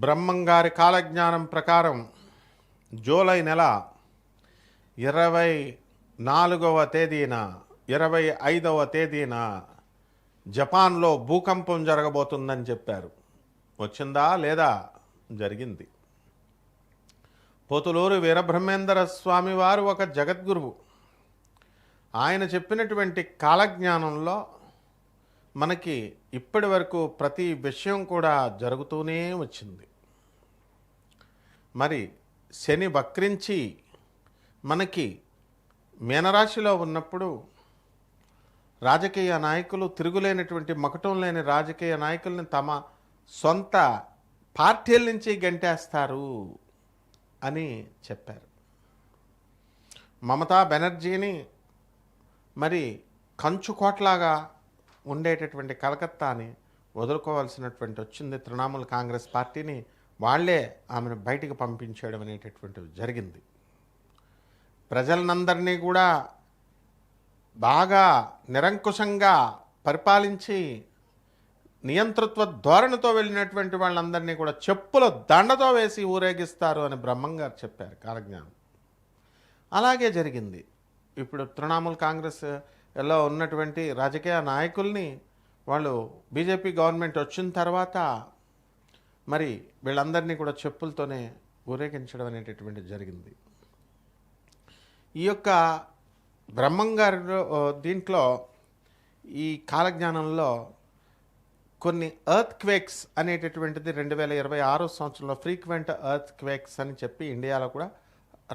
బ్రహ్మంగారి కాలజ్ఞానం ప్రకారం జూలై నెల 24వ తేదీన 25వ తేదీన జపాన్లో భూకంపం జరగబోతుందని చెప్పారు. వచ్చిందా లేదా? జరిగింది. పోతులూరు వీరబ్రహ్మేంద్ర స్వామి వారు ఒక జగద్గురువు. ఆయన చెప్పినటువంటి కాలజ్ఞానంలో మనకి ఇప్పటి వరకు ప్రతి విషయం కూడా జరుగుతూనే వచ్చింది. మరి శని వక్రించి మనకి మీనరాశిలో ఉన్నప్పుడు రాజకీయ నాయకులు తిరుగులేనటువంటి మకుటం లేని రాజకీయ నాయకుల్ని తమ సొంత పార్టీల నుంచి గంటేస్తారు అని చెప్పారు. మమతా బెనర్జీని మరి కంచుకోట్లాగా ఉండేటటువంటి కలకత్తాని వదులుకోవాల్సినటువంటి వచ్చింది. తృణమూల్ కాంగ్రెస్ పార్టీని వాళ్లే ఆమెను బయటికి పంపించేయడం అనేటటువంటిది జరిగింది. ప్రజలందరినీ కూడా బాగా నిరంకుశంగా పరిపాలించి నియంతృత్వ ధోరణితో వెళ్ళినటువంటి వాళ్ళందరినీ కూడా చెప్పుల దండతో వేసి ఊరేగిస్తారు అని బ్రహ్మంగారు చెప్పారు కాలజ్ఞానం. అలాగే జరిగింది. ఇప్పుడు తృణమూల్ కాంగ్రెస్లో ఉన్నటువంటి రాజకీయ నాయకుల్ని వాళ్ళు బీజేపీ గవర్నమెంట్ వచ్చిన తర్వాత మరి వీళ్ళందరినీ కూడా చెప్పులతోనే ఊరేగించడం అనేటటువంటిది జరిగింది. ఈ యొక్క బ్రహ్మంగారి దీంట్లో ఈ కాలజ్ఞానంలో కొన్ని ఎర్త్ క్వేక్స్ అనేటటువంటిది 2026 సంవత్సరంలో ఫ్రీక్వెంట్ ఎర్త్ క్వేక్స్ అని చెప్పి ఇండియాలో కూడా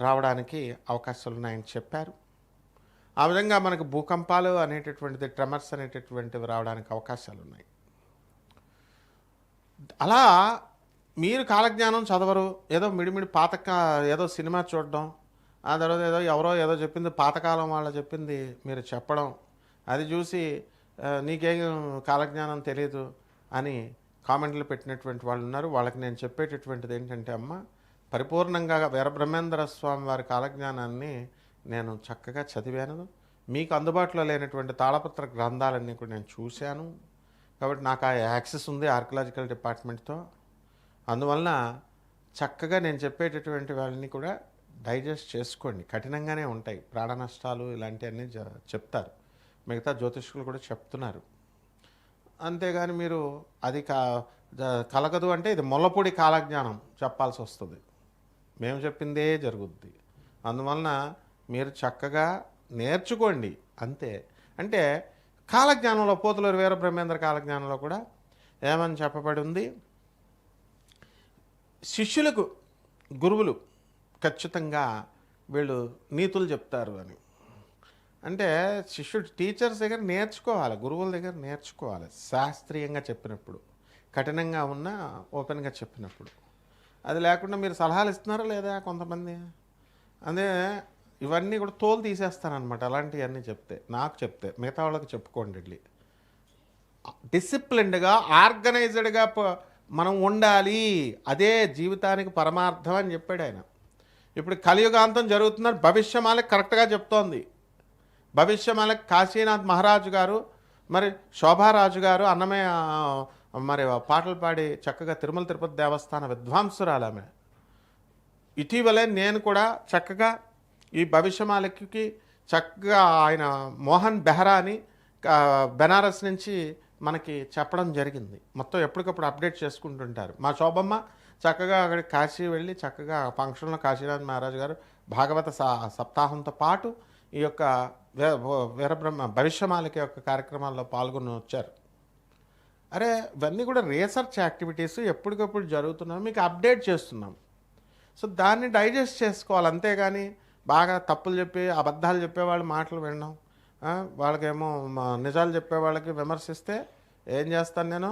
రావడానికి అవకాశాలు ఉన్నాయని చెప్పారు. ఆ విధంగా మనకు భూకంపాలు అనేటటువంటిది ట్రెమర్స్ అనేటటువంటివి రావడానికి అవకాశాలు ఉన్నాయి. అలా మీరు కాలజ్ఞానం చదవరు, ఏదో మిడిమిడి ఏదో సినిమా చూడడం, ఆ తర్వాత ఎవరో చెప్పింది పాతకాలం వాళ్ళు చెప్పింది మీరు చెప్పడం, అది చూసి నీకేం కాలజ్ఞానం తెలియదు అని కామెంట్లు పెట్టినటువంటి వాళ్ళు ఉన్నారు. వాళ్ళకి నేను చెప్పేటటువంటిది ఏంటంటే, అమ్మ పరిపూర్ణంగా వీరబ్రహ్మేంద్ర స్వామి వారి కాలజ్ఞానాన్ని నేను చక్కగా చదివాను. మీకు అందుబాటులో లేనటువంటి తాళపత్ర గ్రంథాలన్నీ కూడా నేను చూశాను. కాబట్టి నాకు ఆ యాక్సెస్ ఉంది ఆర్కియలాజికల్ డిపార్ట్మెంట్తో. అందువలన చక్కగా నేను చెప్పేటటువంటి వాళ్ళని కూడా డైజెస్ట్ చేసుకోండి. కఠినంగానే ఉంటాయి, ప్రాణ నష్టాలు ఇలాంటివన్నీ చెప్తారు. మిగతా జ్యోతిష్కులు కూడా చెప్తున్నారు. అంతేగాని మీరు అది కలగదు అంటే ఇది ముల్లపూడి కాలజ్ఞానం చెప్పాల్సి వస్తుంది. మేము చెప్పిందే జరుగుద్ది. అందువలన మీరు చక్కగా నేర్చుకోండి అంతే. అంటే కాలజ్ఞానంలో పోతులూరు వీరబ్రహ్మేంద్ర కాలజ్ఞానంలో కూడా ఏమని చెప్పబడి ఉంది, శిష్యులకు గురువులు ఖచ్చితంగా వీళ్ళు నీతులు చెప్తారు అని. అంటే శిష్యుడు టీచర్స్ దగ్గర నేర్చుకోవాలి, గురువుల దగ్గర నేర్చుకోవాలి. శాస్త్రీయంగా చెప్పినప్పుడు, కఠినంగా ఉన్న ఓపెన్గా చెప్పినప్పుడు. అది లేకుండా మీరు సలహాలు ఇస్తున్నారా లేదా కొంతమంది, అదే ఇవన్నీ కూడా తోలు తీసేస్తానమాట. అలాంటివన్నీ నాకు చెప్తే మిగతా వాళ్ళకి చెప్పుకోండి. వెళ్ళి డిసిప్లిన్డ్గా ఆర్గనైజ్డ్గా మనం ఉండాలి, అదే జీవితానికి పరమార్థం అని చెప్పాడు ఆయన. ఇప్పుడు కలియుగాంతం జరుగుతున్నారు, భవిష్యమాలకి కరెక్ట్గా చెప్తోంది. భవిష్యమాలకి కాశీనాథ్ మహారాజు గారు, మరి శోభారాజు గారు అన్నమయ్య మరి పాటలు పాడి చక్కగా తిరుమల తిరుపతి దేవస్థాన విద్వాంసురాలు ఆమె. ఇటీవలే నేను కూడా చక్కగా ఈ భవిష్యమాలకి చక్కగా ఆయన మోహన్ బెహ్రా అని బెనారస్ నుంచి మనకి చెప్పడం జరిగింది. మొత్తం ఎప్పటికప్పుడు అప్డేట్ చేసుకుంటుంటారు. మా శోభమ్మ చక్కగా అక్కడికి కాశీ వెళ్ళి చక్కగా ఫంక్షన్లో కాశీనాథ్ మహారాజు గారు భాగవత సప్తాహంతో పాటు ఈ యొక్క భవిష్యమాలకి యొక్క కార్యక్రమాల్లో పాల్గొని వచ్చారు. అరే ఇవన్నీ కూడా రీసెర్చ్ యాక్టివిటీస్ ఎప్పటికప్పుడు జరుగుతున్నాం, మీకు అప్డేట్ చేస్తున్నాం. సో దాన్ని డైజెస్ట్ చేసుకోవాలి. అంతేగాని బాగా తప్పులు చెప్పి అబద్ధాలు చెప్పేవాళ్ళు మాటలు వినడం, వాళ్ళకేమో నిజాలు చెప్పేవాళ్ళకి విమర్శిస్తే ఏం చేస్తాను, నేను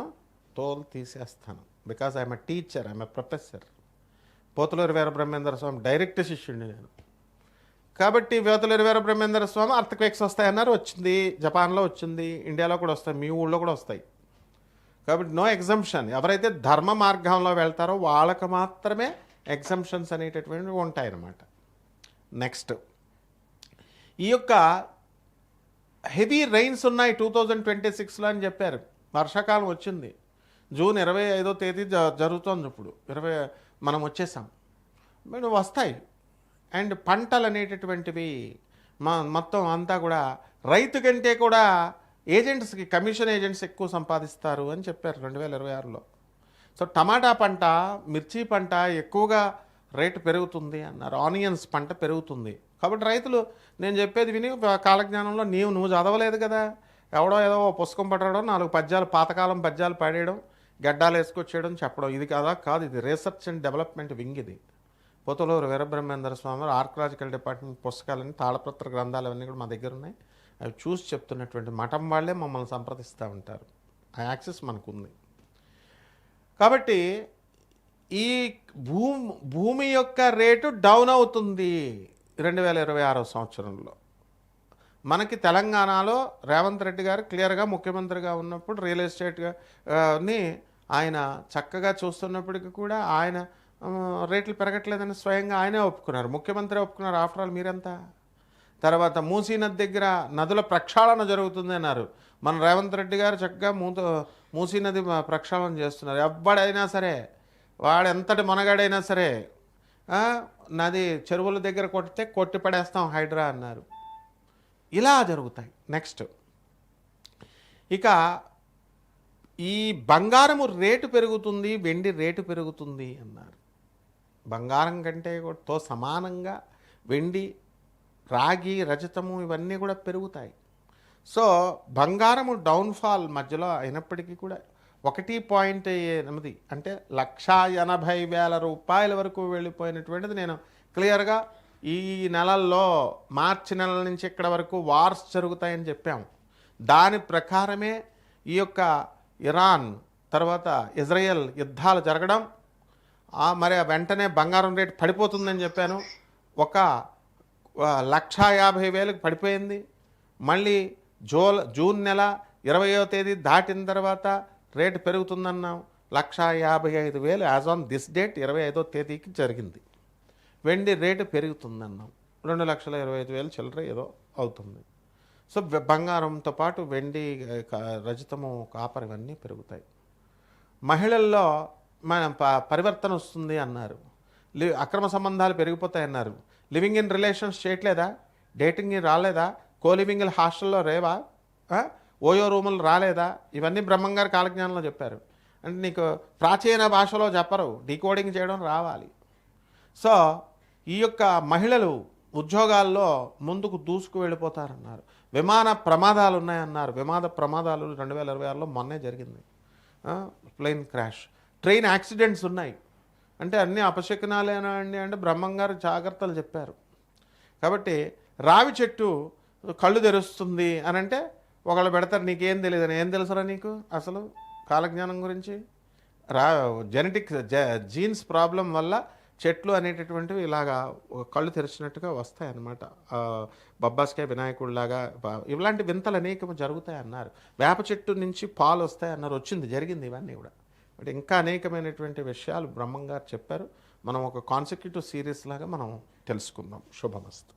తోలు తీసేస్తాను. Because I'm a teacher, I'm a professor. Pothuluru Veerabrahmendra Swami direct శిష్యుడిని నేను. కాబట్టి పోతులూరు వీరబ్రహ్మేంద్ర స్వామి అర్థక్వేక్స్ వస్తాయన్నారు, వచ్చింది. జపాన్లో వచ్చింది, ఇండియాలో కూడా వస్తాయి, మీ ఊళ్ళో కూడా వస్తాయి. కాబట్టి నో ఎగ్జంప్షన్. ఎవరైతే ధర్మ మార్గంలో వెళ్తారో వాళ్ళకు మాత్రమే ఎగ్జంప్షన్స్ అనేటటువంటివి ఉంటాయన్నమాట. నెక్స్ట్, ఈ యొక్క హెవీ రైన్స్ ఉన్నాయి 2026లో అని చెప్పారు. వర్షాకాలం వచ్చింది. జూన్ 25వ తేదీ జరుగుతోంది. ఇప్పుడు మనం వచ్చేసాం. మరి వస్తాయి. అండ్ పంటలు అనేటటువంటివి మొత్తం అంతా కూడా రైతు కంటే కూడా ఏజెంట్స్కి, కమిషన్ ఏజెంట్స్ ఎక్కువ సంపాదిస్తారు అని చెప్పారు 2026లో. సో టమాటా పంట, మిర్చి పంట ఎక్కువగా రేటు పెరుగుతుంది అన్నారు. ఆనియన్స్ పంట పెరుగుతుంది. కాబట్టి రైతులు నేను చెప్పేది విని కాలజ్ఞానంలో నువ్వు చదవలేదు కదా, ఎవడో ఏదో పుస్తకం పట్టడం, 4 పద్యాలు, పాతకాలం పద్యాలు పాడేయడం, గడ్డాలు వేసుకొచ్చేయడం, చెప్పడం, ఇది కాదు. ఇది రీసెర్చ్ అండ్ డెవలప్మెంట్ వింగ్. ఇది పోతులూరు వీరబ్రహ్మేంద్ర స్వామి ఆర్కలాజికల్ డిపార్ట్మెంట్ పుస్తకాలన్నీ, తాళపత్ర గ్రంథాలు అవన్నీ కూడా మా దగ్గర ఉన్నాయి. అవి చూసి చెప్తున్నటువంటి మఠం వాళ్ళే మమ్మల్ని సంప్రదిస్తూ ఉంటారు. ఆ యాక్సెస్ మనకుంది. కాబట్టి ఈ భూమి యొక్క రేటు డౌన్ అవుతుంది 2026 సంవత్సరంలో. మనకి తెలంగాణలో రేవంత్ రెడ్డి గారు క్లియర్గా ముఖ్యమంత్రిగా ఉన్నప్పుడు రియల్ ఎస్టేట్ని ఆయన చక్కగా చూస్తున్నప్పటికీ కూడా ఆయన రేట్లు పెరగట్లేదని స్వయంగా ఆయనే ఒప్పుకున్నారు. ముఖ్యమంత్రి ఒప్పుకున్నారు. ఆఫ్టర్ ఆల్ మీరంతా. తర్వాత మూసీ నది దగ్గర నదుల ప్రక్షాళన జరుగుతుంది అన్నారు. మన రేవంత్ రెడ్డి గారు చక్కగా మూసీ నది ప్రక్షాళన చేస్తున్నారు. ఎవ్వడైనా సరే, వాడెంతటి మనగాడైనా సరే, నది చెరువుల దగ్గర కొట్టి పడేస్తాం హైడ్రా అన్నారు. ఇలా జరుగుతాయి. నెక్స్ట్ ఇక ఈ బంగారము రేటు పెరుగుతుంది, వెండి రేటు పెరుగుతుంది అన్నారు. బంగారం కంటే తో సమానంగా వెండి, రాగి, రజతము ఇవన్నీ కూడా పెరుగుతాయి. సో బంగారము డౌన్ఫాల్ మధ్యలో అయినప్పటికీ కూడా 1.8 అంటే 1,80,000 రూపాయల వరకు వెళ్ళిపోయినటువంటిది నేను క్లియర్గా ఈ నెలల్లో, మార్చి నెలల నుంచి ఇక్కడ వరకు వార్స్ జరుగుతాయని చెప్పాము. దాని ప్రకారమే ఈ యొక్క ఇరాన్ తర్వాత ఇజ్రాయెల్ యుద్ధాలు జరగడం, మరి వెంటనే బంగారం రేటు పడిపోతుందని చెప్పాను. 1,50,000 పడిపోయింది. మళ్ళీ జూన్ నెల 20వ తేదీ దాటిన తర్వాత రేటు పెరుగుతుందన్నాం. 1,55,000 యాజ్ ఆన్ దిస్ డేట్ 25వ తేదీకి జరిగింది. వెండి రేటు పెరుగుతుందన్నాం. 2,25,000 చిల్లర ఏదో అవుతుంది. సో బంగారంతో పాటు వెండి, రజతము, కాపర్ ఇవన్నీ పెరుగుతాయి. మహిళల్లో మన పరివర్తన వస్తుంది అన్నారు. అక్రమ సంబంధాలు పెరిగిపోతాయన్నారు. లివింగ్ ఇన్ రిలేషన్స్ చేయట్లేదా? డేటింగ్ రాలేదా? కోలివింగ్లు హాస్టల్లో రేవా? ఓయో రూములు రాలేదా? ఇవన్నీ బ్రహ్మంగారు కాలజ్ఞానంలో చెప్పారు. అంటే నీకు ప్రాచీన భాషలో చెప్పరు, డీకోడింగ్ చేయడం రావాలి. సో ఈ యొక్క మహిళలు ఉద్యోగాల్లో ముందుకు దూసుకు వెళ్ళిపోతారన్నారు. విమాన ప్రమాదాలు ఉన్నాయన్నారు. విమాన ప్రమాదాలు 2026లో మొన్నే జరిగింది. ప్లేన్ క్రాష్, ట్రైన్ యాక్సిడెంట్స్ ఉన్నాయి. అంటే అన్నీ అపశకునాలేనా అండి అంటే బ్రహ్మంగారు జాగ్రత్తలు చెప్పారు. కాబట్టి రావి చెట్టు కళ్ళు తెరుస్తుంది అని అంటే ఒకళ్ళు పెడతారు, నీకేం తెలియదు. ఏం తెలుసురా నీకు అసలు కాలజ్ఞానం గురించి? జెనెటిక్ జీన్స్ ప్రాబ్లం వల్ల చెట్లు అనేటటువంటివి ఇలాగా కళ్ళు తెరిచినట్టుగా వస్తాయి అన్నమాట. బొబ్బాస్కాయ వినాయకుడిలాగా ఇలాంటి వింతలు అనేకము జరుగుతాయి అన్నారు. వేప చెట్టు నుంచి పాలు వస్తాయి అన్నారు. జరిగింది ఇవన్నీ కూడా. బట్ ఇంకా అనేకమైనటువంటి విషయాలు బ్రహ్మంగారు చెప్పారు. మనం ఒక కాన్సెక్యూటివ్ సిరీస్ లాగా మనం తెలుసుకుందాం. శుభమస్తు.